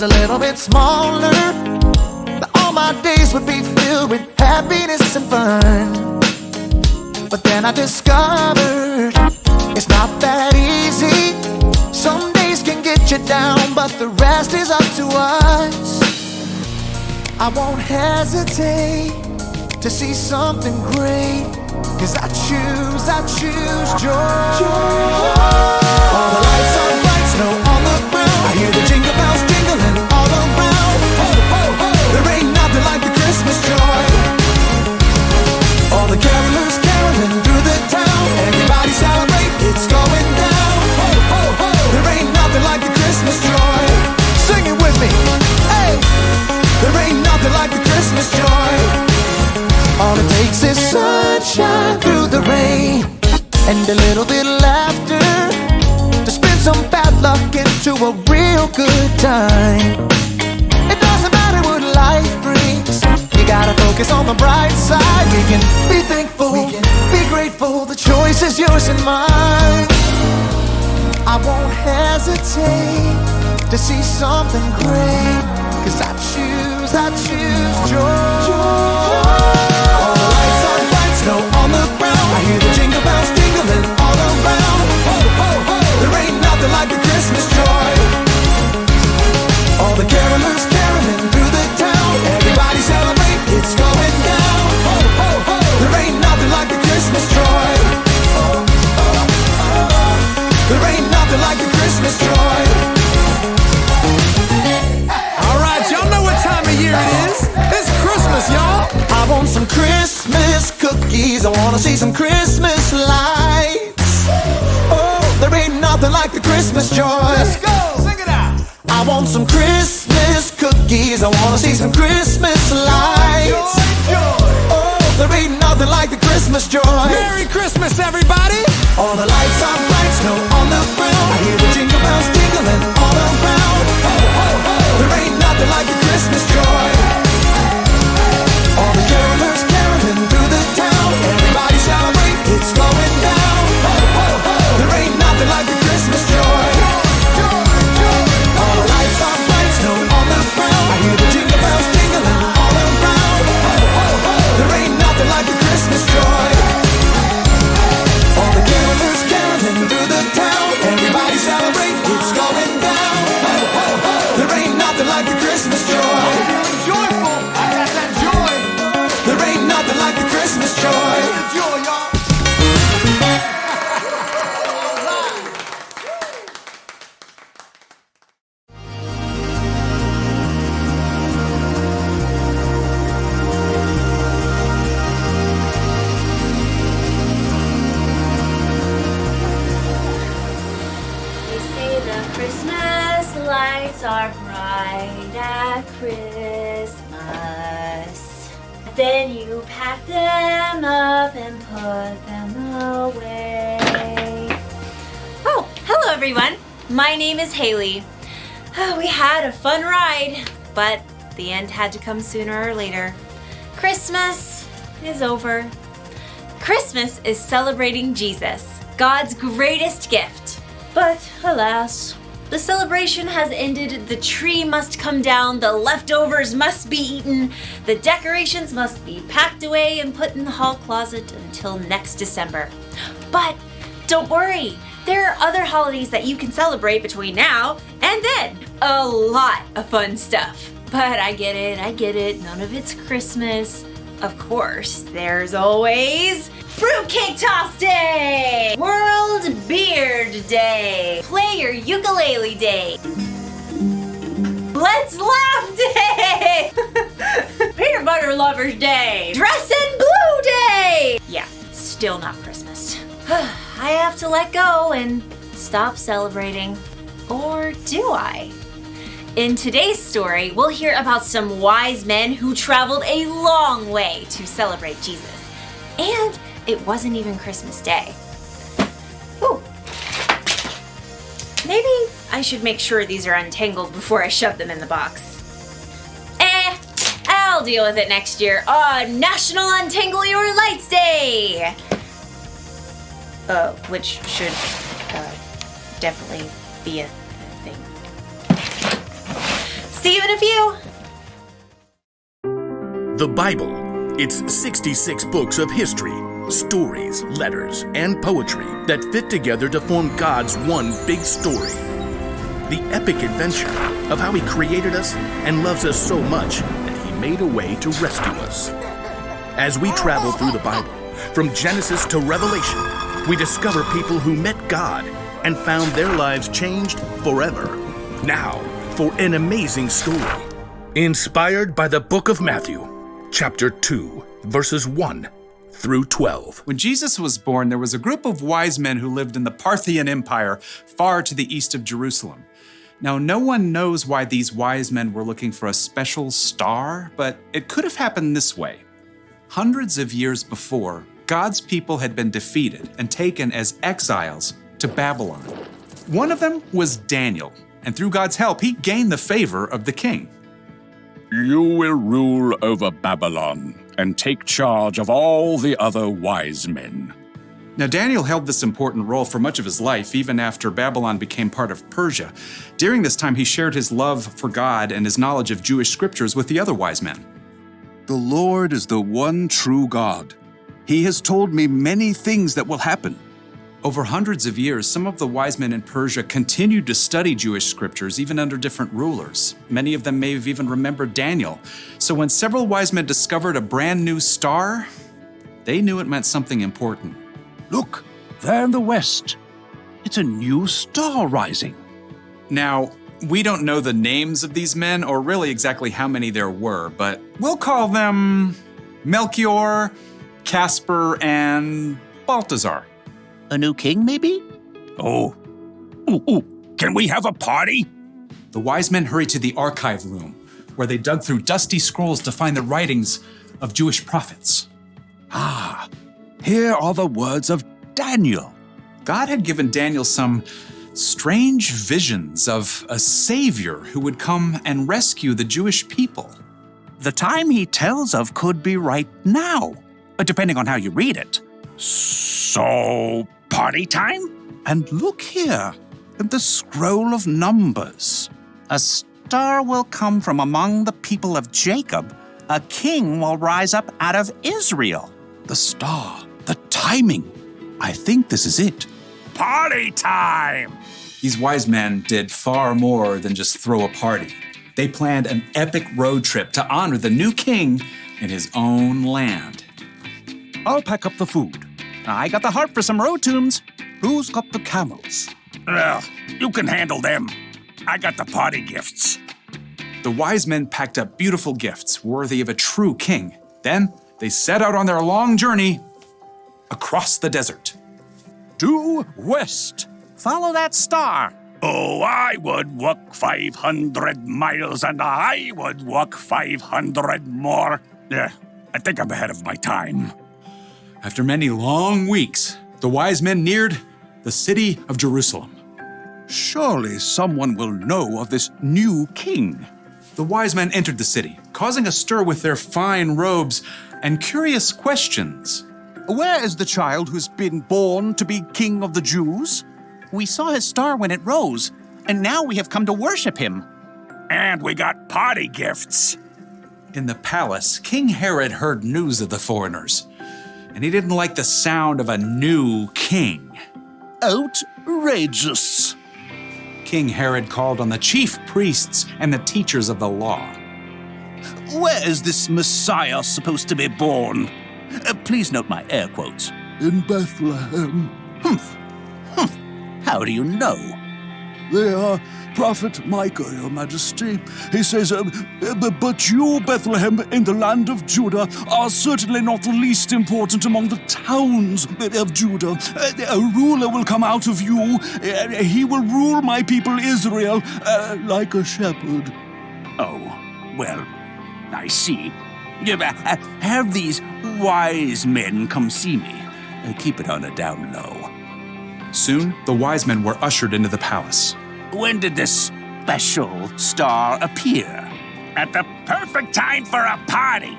a little bit smaller, that all my days would be filled with happiness and fun. But then I discovered it's not that easy. Some days can get you down, but the rest is up to us. I won't hesitate to see something great, 'cause I choose joy. All the lights are bright, snow on the ground. I hear the jingle bells jingling all around. Ho, ho, ho. There ain't nothing like the Christmas joy. All the carolers caroling through the town. Everybody celebrate, it's going down. Ho, ho, ho. There ain't nothing like the Christmas joy. Sing it with me. Hey! There ain't nothing like the Christmas joy. All it takes is sunshine through the rain and a little bit of laughter to spin some bad luck into a real good time. It doesn't matter what life brings, you gotta focus on the bright side. We can be thankful, be grateful, the choice is yours and mine. I won't hesitate to see something great, 'cause I choose joy. All the lights are bright, snow on the ground. I hear the jingle bells jingling all around. Ho, ho, ho. There ain't nothing like the Christmas joy. All the carolers caroling through the town. Everybody celebrate, it's going down. Ho, ho, ho. There ain't nothing like the Christmas joy. There ain't nothing like the Christmas joy. Y'all know what time of year it is. It's Christmas, y'all. I want some Christmas cookies. I wanna see some Christmas lights. Oh, there ain't nothing like the Christmas joy. Let's go, sing it out. I want some Christmas cookies. I wanna see some Christmas lights. Joy, joy. Oh, there ain't nothing like the Christmas joy. Merry Christmas, everybody. All the lights are bright, snow on the ground. I hear the jingle bells jingling all around. Ho, ho, ho. There ain't nothing like the Christmas joy. All the carolers caroling through the town. Everybody celebrate, it's going down. Ho, ho, ho. There ain't nothing like the Christmas joy. All the lights are bright, snow on the ground. I hear the jingle bells jingling all around. Ho, ho, ho. There ain't nothing like the Christmas joy. All the carolers caroling through the town. Everybody celebrate, it's going down. Ho, ho, ho. There ain't nothing like the Christmas joy. Joyful. I got that joy. There ain't nothing like the Christmas joy. Joy, y'all. They say the Christmas lights are bright at Christmas. Then you pack them up and put them away. Oh, hello everyone. My name is Haley. We had a fun ride, but the end had to come sooner or later. Christmas is over. Christmas is celebrating Jesus, God's greatest gift. But alas, the celebration has ended. The tree must come down, the leftovers must be eaten, the decorations must be packed away and put in the hall closet until next December. But don't worry, there are other holidays that you can celebrate between now and then. A lot of fun stuff. But I get it, none of it's Christmas. Of course, there's always Fruitcake Toss Day! World Beard Day! Play your ukulele day! Let's Laugh Day! Peanut Butter Lovers Day! Dress in Blue Day! Yeah, still not Christmas. I have to let go and stop celebrating. Or do I? In today's story, we'll hear about some wise men who traveled a long way to celebrate Jesus. And it wasn't even Christmas Day. Ooh. Maybe I should make sure these are untangled before I shove them in the box. I'll deal with it next year on National Untangle Your Lights Day! Which should definitely be a thing. See you in a few. The Bible. It's 66 books of history, stories, letters, and poetry that fit together to form God's one big story. The epic adventure of how He created us and loves us so much that He made a way to rescue us. As we travel through the Bible, from Genesis to Revelation, we discover people who met God and found their lives changed forever. Now, for an amazing story, inspired by the book of Matthew, chapter 2, verses 1 through 12. When Jesus was born, there was a group of wise men who lived in the Parthian Empire, far to the east of Jerusalem. Now, no one knows why these wise men were looking for a special star, but it could have happened this way. Hundreds of years before, God's people had been defeated and taken as exiles to Babylon. One of them was Daniel, and through God's help, he gained the favor of the king. You will rule over Babylon and take charge of all the other wise men. Now, Daniel held this important role for much of his life, even after Babylon became part of Persia. During this time, he shared his love for God and his knowledge of Jewish scriptures with the other wise men. The Lord is the one true God. He has told me many things that will happen. Over hundreds of years, some of the wise men in Persia continued to study Jewish scriptures, even under different rulers. Many of them may have even remembered Daniel. So when several wise men discovered a brand new star, they knew it meant something important. Look, there in the west. It's a new star rising. Now, we don't know the names of these men or really exactly how many there were, but we'll call them Melchior, Casper, and Balthazar. A new king, maybe? Oh, can we have a party? The wise men hurried to the archive room, where they dug through dusty scrolls to find the writings of Jewish prophets. Ah, here are the words of Daniel. God had given Daniel some strange visions of a savior who would come and rescue the Jewish people. The time he tells of could be right now, depending on how you read it. So, party time? And look here, in the scroll of Numbers. A star will come from among the people of Jacob. A king will rise up out of Israel. The star, the timing. I think this is it. Party time! These wise men did far more than just throw a party. They planned an epic road trip to honor the new king in his own land. I'll pack up the food. I got the heart for some road tunes. Who's got the camels? Well, you can handle them. I got the party gifts. The wise men packed up beautiful gifts worthy of a true king. Then they set out on their long journey across the desert. Due west. Follow that star. Oh, I would walk 500 miles and I would walk 500 more. Yeah, I think I'm ahead of my time. After many long weeks, the wise men neared the city of Jerusalem. Surely someone will know of this new king. The wise men entered the city, causing a stir with their fine robes and curious questions. Where is the child who's been born to be king of the Jews? We saw his star when it rose, and now we have come to worship him. And we got party gifts. In the palace, King Herod heard news of the foreigners, and he didn't like the sound of a new king. Outrageous. King Herod called on the chief priests and the teachers of the law. Where is this Messiah supposed to be born? Please note my air quotes. In Bethlehem. Humph. How do you know? They are Prophet Micah, Your Majesty. He says, but you, Bethlehem, in the land of Judah, are certainly not the least important among the towns of Judah. A ruler will come out of you. He will rule my people Israel like a shepherd. Oh, well, I see. Have these wise men come see me. Keep it on a down low. Soon, the wise men were ushered into the palace. When did this special star appear? At the perfect time for a party.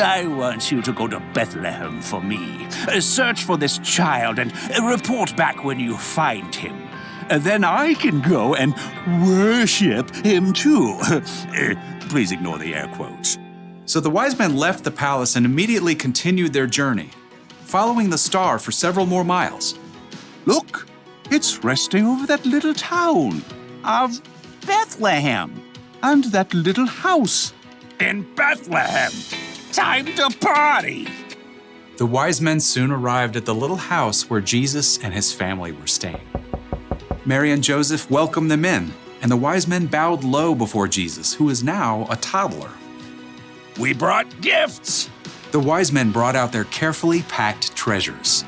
I want you to go to Bethlehem for me. Search for this child and report back when you find him. then I can go and worship him too. Please ignore the air quotes. So the wise men left the palace and immediately continued their journey, following the star for several more miles. Look, it's resting over that little town Of Bethlehem. and that little house. In Bethlehem. Time to party. The wise men soon arrived at the little house where Jesus and his family were staying. Mary and Joseph welcomed them in, and the wise men bowed low before Jesus, who is now a toddler. We brought gifts. The wise men brought out their carefully packed treasures.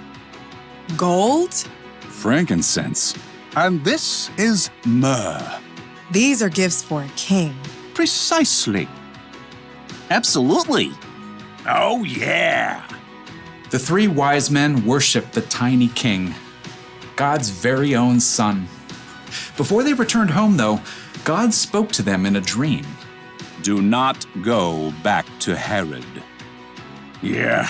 Gold? Frankincense. And this is myrrh. These are gifts for a king. Precisely. Absolutely. Oh, yeah. The three wise men worshiped the tiny king, God's very own son. Before they returned home, though, God spoke to them in a dream. Do not go back to Herod. Yeah.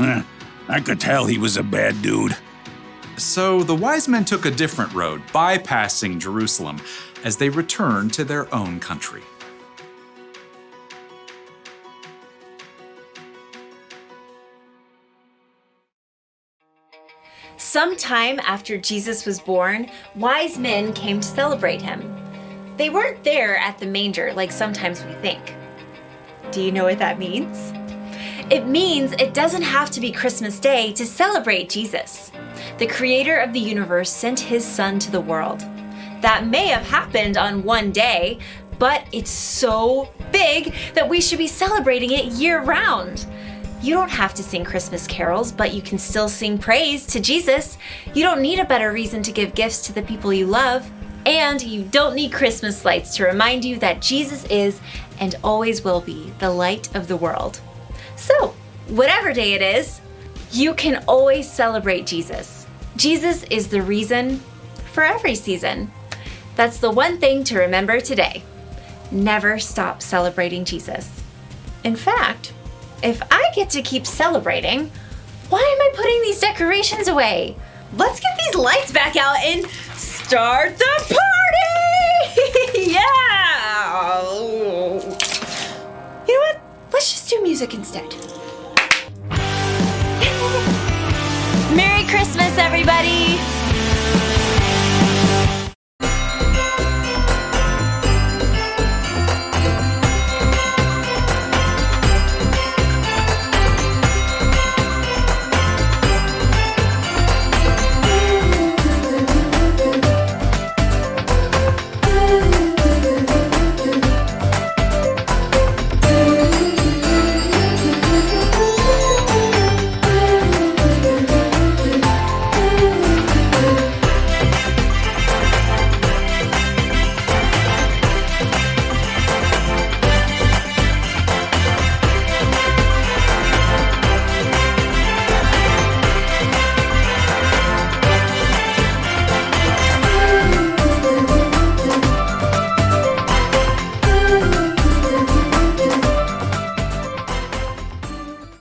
I could tell he was a bad dude. So the wise men took a different road, bypassing Jerusalem, as they returned to their own country. Sometime after Jesus was born, wise men came to celebrate him. They weren't there at the manger like sometimes we think. Do you know what that means? It means it doesn't have to be Christmas Day to celebrate Jesus. The creator of the universe sent his son to the world. That may have happened on one day, but it's so big that we should be celebrating it year-round. You don't have to sing Christmas carols, but you can still sing praise to Jesus. You don't need a better reason to give gifts to the people you love. And you don't need Christmas lights to remind you that Jesus is and always will be the light of the world. So, whatever day it is, you can always celebrate Jesus. Jesus is the reason for every season. That's the one thing to remember today. Never stop celebrating Jesus. In fact, if I get to keep celebrating, why am I putting these decorations away? Let's get these lights back out and start the party! Yeah! You know what? Let's just do music instead. Merry Christmas, everybody!